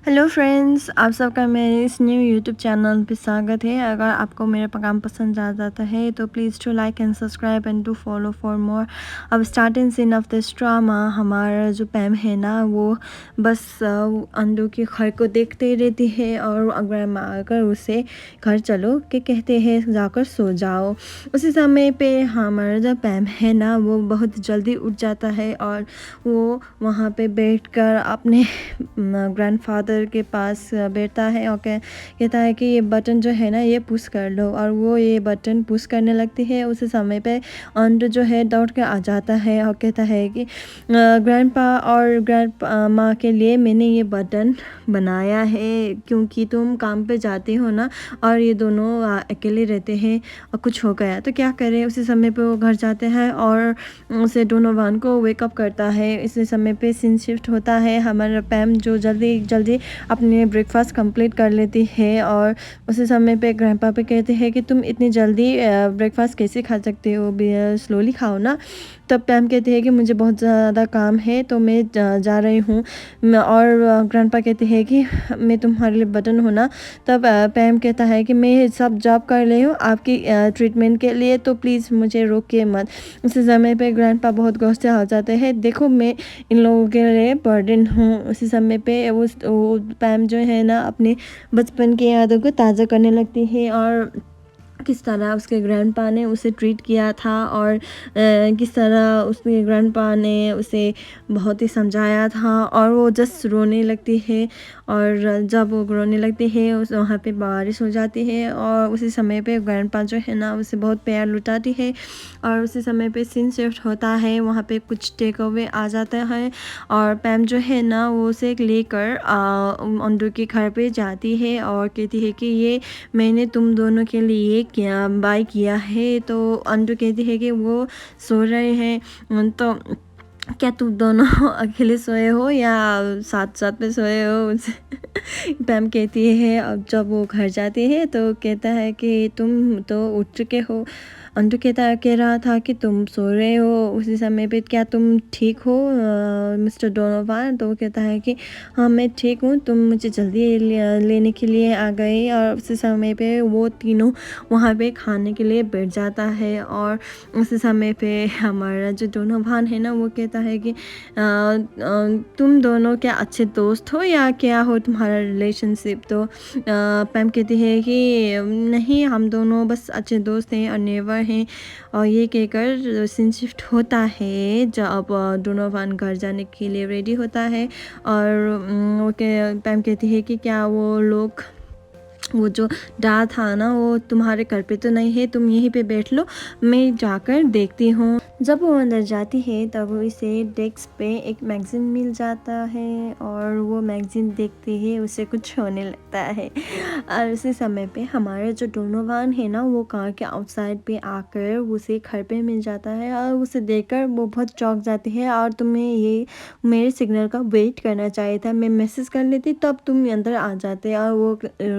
Hello friends, आप सबका मेरे इस न्यू यूट्यूब चैनल पे स्वागत है। अगर आपको मेरा काम पसंद आ जाता है तो please to like and subscribe and to follow for more. अब starting scene of this drama, हमारा जो पैम है ना, वो बस अंडू के घर को देखते रहती है और अगर आकर उसे घर चलो के कहते हैं जाकर सो जाओ। उसी समय पे हमारा जो पैम है ना, वो बहुत जल्दी उठ जाता है और वो वहाँ पे बैठकर अपने ग्रैंडफादर के पास बैठता है और कहता है कि ये बटन जो है ना, ये पुश कर लो। और वो ये बटन पुश करने लगती है। उस समय पे अंडू जो है दौड़ के आ जाता है और कहता है कि ग्रैंडपा और ग्रैंड माँ के लिए मैंने ये बटन बनाया है, क्योंकि तुम काम पे जाते हो ना और ये दोनों अकेले रहते हैं और कुछ हो गया तो क्या करें। उसी समय पे वो घर जाते हैं और उसे डोनोवान को वेकअप करता है। इसी समय पे सीन शिफ्ट होता है। हमारा पैम जो जल्दी जल्दी अपने ब्रेकफास्ट कंप्लीट कर लेती है और उसी समय पे ग्रैंडपा पे कहते हैं कि तुम इतनी जल्दी ब्रेकफास्ट कैसे खा सकते हो, स्लोली खाओ ना। तब पैम कहती है कि मुझे बहुत ज़्यादा काम है तो मैं जा रही हूँ। और ग्रैंडपा कहते हैं कि मैं तुम्हारे लिए बटन हूँ ना। तब पैम कहता है कि मैं सब जॉब कर रही हूँ आपकी ट्रीटमेंट के लिए, तो प्लीज़ मुझे रोकिए मत। उसी समय पे ग्रैंडपा बहुत गुस्से हो जाते हैं, देखो मैं इन लोगों के लिए बर्डन हूँ। उसी समय पे वो पैम जो है ना, अपने बचपन की यादों को ताज़ा करने लगती है और किस तरह उसके ग्रैंडपा ने उसे ट्रीट किया था और किस तरह उसके ग्रैंडपा ने उसे बहुत ही समझाया था। और वो जस्ट रोने लगती है और जब वो रोने लगती है उस वहाँ पे बारिश हो जाती है और उसी समय पे ग्रैंडपा जो है ना, उसे बहुत प्यार लुटाती है। और उसी समय पे सीन शिफ्ट होता है, वहाँ पे कुछ टेक अवे आ जाता है और पैम जो है ना, वो उसे लेकर अंडू के घर पे जाती है और कहती है कि ये मैंने तुम दोनों के लिए क्या बाय किया है। तो अंडू कहती है कि वो सो रहे हैं, तो क्या तुम दोनों अकेले सोए हो या साथ साथ में सोए हो। पैम कहती है, अब जब वो घर जाती है तो कहता है कि तुम तो उठ चुके हो। अंडू कह रहा था कि तुम सो रहे हो उसी समय पे, क्या तुम ठीक हो मिस्टर डोनोवान। तो वो कहता है कि हाँ मैं ठीक हूँ, तुम मुझे जल्दी लेने के लिए आ गए। और उसी समय पे वो तीनों वहाँ पे खाने के लिए बैठ जाता है और उसी समय पे हमारा जो डोनोवान है ना, वो कहता है कि तुम दोनों क्या अच्छे दोस्त हो या क्या हो तुम्हारा रिलेशनशिप। तो पैम कहती है कि नहीं, हम दोनों बस अच्छे दोस्त हैं और नेवर हैं। और ये कहकर सीन शिफ्ट होता है जब डोनोवान घर जाने के लिए रेडी होता है और पैम कहती है कि क्या वो लोग, वो जो डा था ना, वो तुम्हारे घर पे तो नहीं है, तुम यहीं पे बैठ लो, मैं जाकर देखती हूँ। जब वो अंदर जाती है तब उसे डेस्क पे एक मैगज़ीन मिल जाता है और वो मैगज़ीन देखते ही उसे कुछ होने लगता है। और उसी समय पे हमारे जो डोनोवान है ना, वो कार के आउटसाइड पे आकर उसे घर पे मिल जाता है और उसे देखकर वो बहुत चौंक जाती है। और तुम्हें ये मेरे सिग्नल का वेट करना चाहिए था, मैं मैसेज कर लेती तब तुम अंदर आ जाते। और वो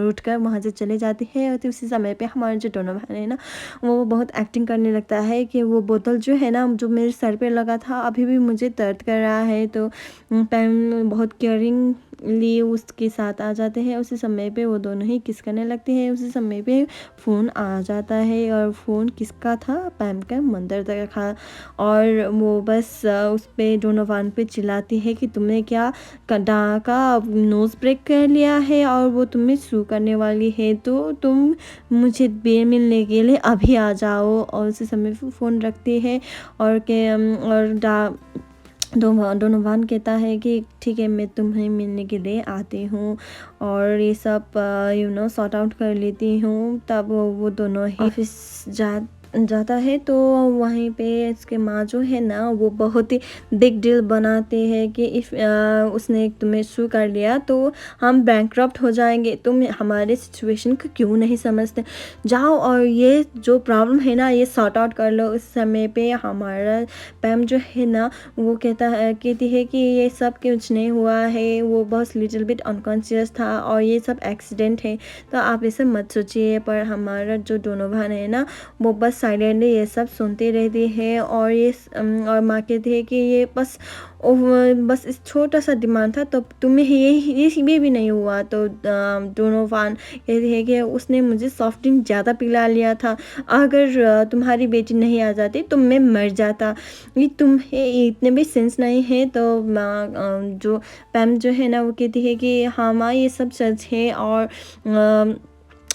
उठकर वहाँ से चले जाती है। और उसी समय पे हमारे जो डोनोवान है ना, वो बहुत एक्टिंग करने लगता है कि वो बोतल जो है ना, जो मेरे सर पे लगा था, अभी भी मुझे दर्द कर रहा है। तो पैम बहुत केयरिंगली उसके साथ आ जाते हैं। उसी समय पे वो दोनों ही किस करने लगते हैं। उसी समय पे फ़ोन आ जाता है और फ़ोन किसका था, पैम का मंदर तक था। और वो बस उस पे डोनोवान पे चिल्लाती है कि तुमने क्या डा का नोज़ ब्रेक कर लिया है और वो तुम्हें सू करने वाली है, तो तुम मुझे मिलने के लिए अभी आ जाओ। और उसी समय फ़ोन रखती है और डोनोवान कहता है कि ठीक है, मैं तुम्हें मिलने के लिए आती हूँ और ये सब सॉर्ट आउट कर लेती हूँ। तब वो दोनों ही ऑफिस जाता है। तो वहीं पे इसके माँ जो है ना, वो बहुत ही बिग डील बनाते हैं कि इफ़ उसने तुम्हें सू कर लिया तो हम बैंकरप्ट हो जाएंगे, तुम हमारे सिचुएशन को क्यों नहीं समझते, जाओ और ये जो प्रॉब्लम है ना, ये सॉर्ट आउट कर लो। उस समय पे हमारा पैम जो है ना, वो कहती है कि ये सब कुछ नहीं हुआ है, वो बस लिटिल बिट अनकॉन्शियस था और ये सब एक्सीडेंट है, तो आप इसे मत सोचिए। पर हमारा जो डोनोवान है ना, वो बस बस साइलेंटली ये सब सुनती रहती है। और और माँ कहती है कि ये बस बस इस छोटा सा डिमांड था, तो तुम्हें ये भी नहीं हुआ। तो डोनोवान कहती है कि उसने मुझे सॉफ्ट ड्रिंक ज़्यादा पिला लिया था, अगर तुम्हारी बेटी नहीं आ जाती तो मैं मर जाता। ये तुम्हें इतने भी सेंस नहीं है। तो जो पैम जो है ना वो कहती है कि हाँ माँ ये सब सच है। और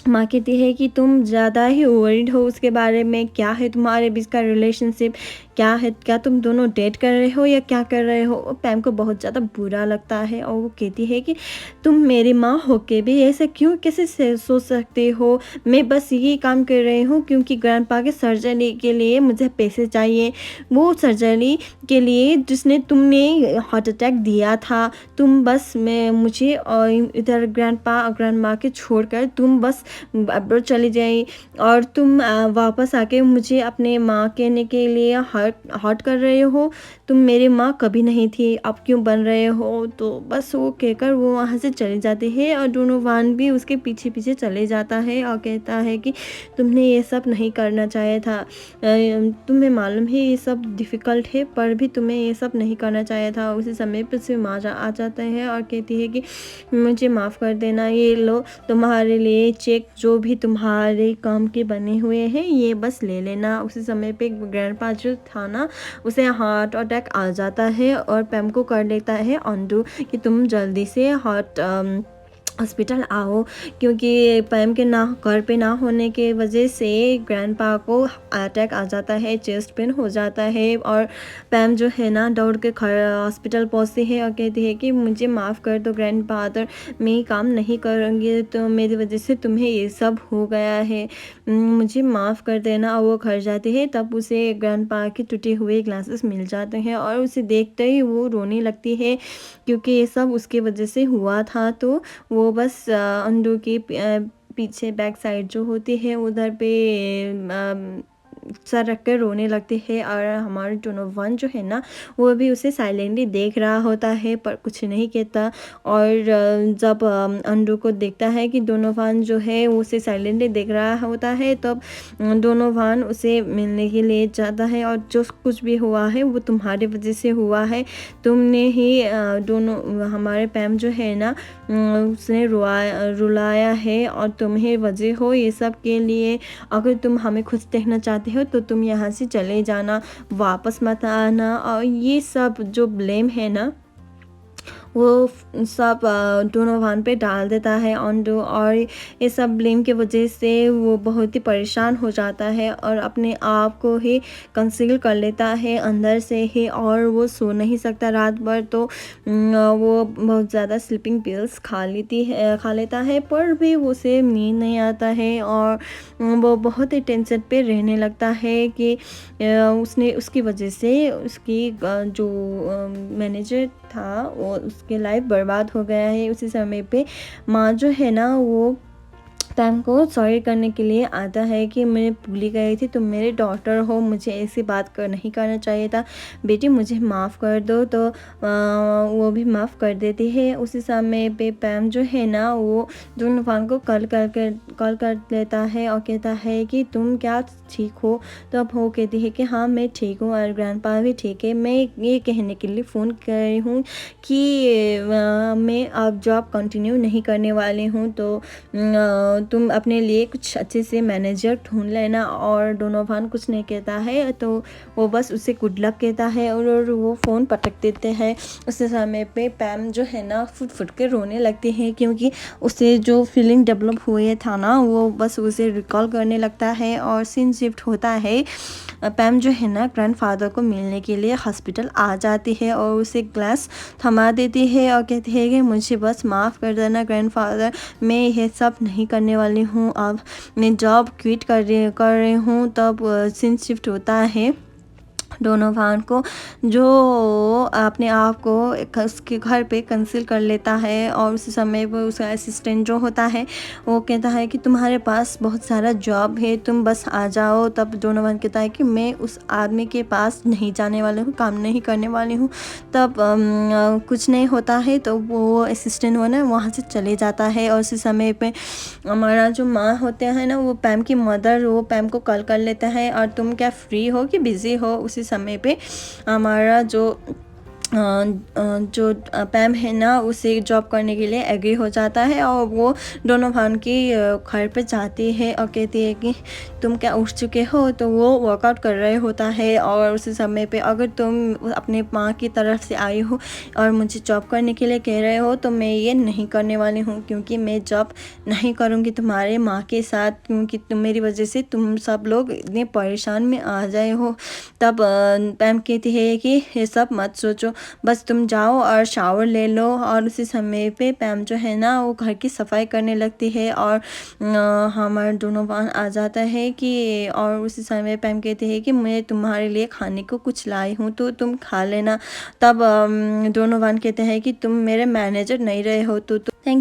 माँ कहती है कि तुम ज़्यादा ही वरीड हो उसके बारे में, क्या है तुम्हारे बीच का रिलेशनशिप, क्या है, क्या तुम दोनों डेट कर रहे हो या क्या कर रहे हो। पैम को बहुत ज़्यादा बुरा लगता है और वो कहती है कि तुम मेरी माँ होके भी ऐसे क्यों, कैसे सोच सकते हो। मैं बस यही काम कर रही हूँ क्योंकि ग्रैंडपा के सर्जरी के लिए मुझे पैसे चाहिए, वो सर्जरी के लिए जिसने तुमने हार्ट अटैक दिया था। तुम बस मुझे और इधर ग्रैंडपा और ग्रैंडमा के छोड़कर तुम बस अब्रॉड चली जाई और तुम वापस आके मुझे अपने माँ कहने के लिए हर्ट कर रहे हो। तुम मेरी माँ कभी नहीं थी, अब क्यों बन रहे हो। तो बस वो कहकर वो वहाँ से चली जाती है और डोनोवान भी उसके पीछे पीछे चले जाता है और कहता है कि तुमने ये सब नहीं करना चाहिए था, तुम्हें मालूम है ये सब डिफ़िकल्ट है, पर भी तुम्हें ये सब नहीं करना चाहिए था। उसी समय पर से माँ आ जाता है और कहती है कि मुझे माफ़ कर देना, ये लो तुम्हारे लिए चेक, जो भी तुम्हारे काम के बने हुए हैं ये बस ले लेना। उसी समय पे ग्रैंडपा जो था ना उसे हार्ट अटैक आ जाता है और पैम को कर लेता है ऑनडू कि तुम जल्दी से हॉस्पिटल आओ, क्योंकि पैम के ना घर पे ना होने के वजह से ग्रैंडपा को अटैक आ जाता है, चेस्ट पेन हो जाता है। और पैम जो है ना दौड़ के हॉस्पिटल पहुंचती है और कहती है कि मुझे माफ़ कर दो ग्रैंडफादर, मैं काम नहीं करूँगी, तो मेरी वजह से तुम्हें ये सब हो गया है, मुझे माफ़ कर देना। और वो घर जाती है तब उसे ग्रैंडपा के टूटे हुए ग्लासेस मिल जाते हैं और उसे देखते ही वो रोने लगती है क्योंकि ये सब उसके वजह से हुआ था। तो वो बस अंडू के पीछे बैक साइड जो होती है उधर पे सर रख कर रोने लगती है। और हमारा डोनोवान जो है ना वो भी उसे साइलेंटली देख रहा होता है पर कुछ नहीं कहता। और जब अंडू को देखता है कि डोनोवान जो है उसे साइलेंटली देख रहा होता है तब डोनोवान उसे मिलने के लिए जाता है और जो कुछ भी हुआ है वो तुम्हारे वजह से हुआ है, तुमने ही दोनों हमारे पैम जो है ना उसने रुलाया है और तुम्हें वजह हो ये सब के लिए। अगर तुम हमें खुश देखना चाहते हो तो तुम यहाँ से चले जाना, वापस मत आना। और ये सब जो ब्लेम है ना वो सब डोनोवान पे डाल देता है ऑनडू। और ये सब ब्लेम की वजह से वो बहुत ही परेशान हो जाता है और अपने आप को ही कंसील कर लेता है अंदर से ही और वो सो नहीं सकता रात भर। तो वो बहुत ज़्यादा स्लीपिंग पिल्स खा लेता है पर भी उसे नींद नहीं आता है और वो बहुत ही टेंशन पे रहने लगता है कि उसकी वजह से उसकी जो मैनेजर था वो उसके लाइफ बर्बाद हो गया है। उसी समय पे माँ जो है ना वो पैम को सॉरी करने के लिए आता है कि मैं भूल गई थी, तुम मेरे डॉटर हो, मुझे ऐसी बात नहीं करना चाहिए था, बेटी मुझे माफ़ कर दो। तो वो भी माफ़ कर देती है। उसी समय पे पैम जो है ना वो डोनोवान को कॉल कर लेता है और कहता है कि तुम क्या ठीक हो। तो अब वो कहती है कि हाँ मैं ठीक हूँ और ग्रैंडपा भी ठीक है। मैं ये कहने के लिए फ़ोन कर रही हूँ कि मैं अब जॉब कंटिन्यू नहीं करने वाली हूँ, तो तुम अपने लिए कुछ अच्छे से मैनेजर ढूंढ लेना। और डोनोवान कुछ नहीं कहता है तो वो बस उसे गुड लक कहता है और वो फ़ोन पटक देते हैं। उस समय पे पैम जो है ना फुट के रोने लगती है क्योंकि उसे जो फीलिंग डेवलप हुए था ना वो बस उसे रिकॉल करने लगता है। और सीन शिफ्ट होता है, पैम जो है ना ग्रैंडफादर को मिलने के लिए हॉस्पिटल आ जाती है और उसे ग्लास थमा देती है और कहती है कि मुझे बस माफ़ कर देना ग्रैंडफादर, मैं ये सब नहीं करने वाली हूँ, अब मैं जॉब क्विट कर रही हूँ। तब सीन शिफ्ट होता है डोनोवान को, जो अपने आप को उसके घर पे कंसील कर लेता है। और उसी समय वो उसका असिस्टेंट जो होता है वो कहता है कि तुम्हारे पास बहुत सारा जॉब है, तुम बस आ जाओ। तब डोनोवान कहता है कि मैं उस आदमी के पास नहीं जाने वाली हूँ, काम नहीं करने वाली हूँ। तब कुछ नहीं होता है तो वो असिस्टेंट वो ना वहाँ से चले जाता है। और उसी समय पे हमारा जो माँ होते हैं ना, वो पैम की मदर, वो पैम को कॉल कर लेता है और तुम क्या फ्री हो कि बिज़ी हो। उसी समय पे हमारा जो पैम है ना, उसे जॉब करने के लिए एग्री हो जाता है। और वो डोनोवान की घर पे जाती है और कहती है कि तुम क्या उठ चुके हो। तो वो वर्कआउट कर रहे होता है। और उसी समय पे अगर तुम अपने माँ की तरफ से आई हो और मुझे जॉब करने के लिए कह रहे हो तो मैं ये नहीं करने वाली हूँ, क्योंकि मैं जॉब नहीं करूँगी तुम्हारे माँ के साथ, क्योंकि तुम मेरी वजह से तुम सब लोग इतने परेशान में आ जाए हो। तब पैम कहती है कि ये सब मत सोचो, बस तुम जाओ और शावर ले लो। और उसी समय पे पैम जो है ना, वो घर की सफाई करने लगती है। और हमारा डोनोवान आ जाता है कि, और उसी समय पैम कहती है कि मैं तुम्हारे लिए खाने को कुछ लाई हूँ तो तुम खा लेना। तब डोनोवान कहते हैं कि तुम मेरे मैनेजर नहीं रहे हो। तो थैंक यू।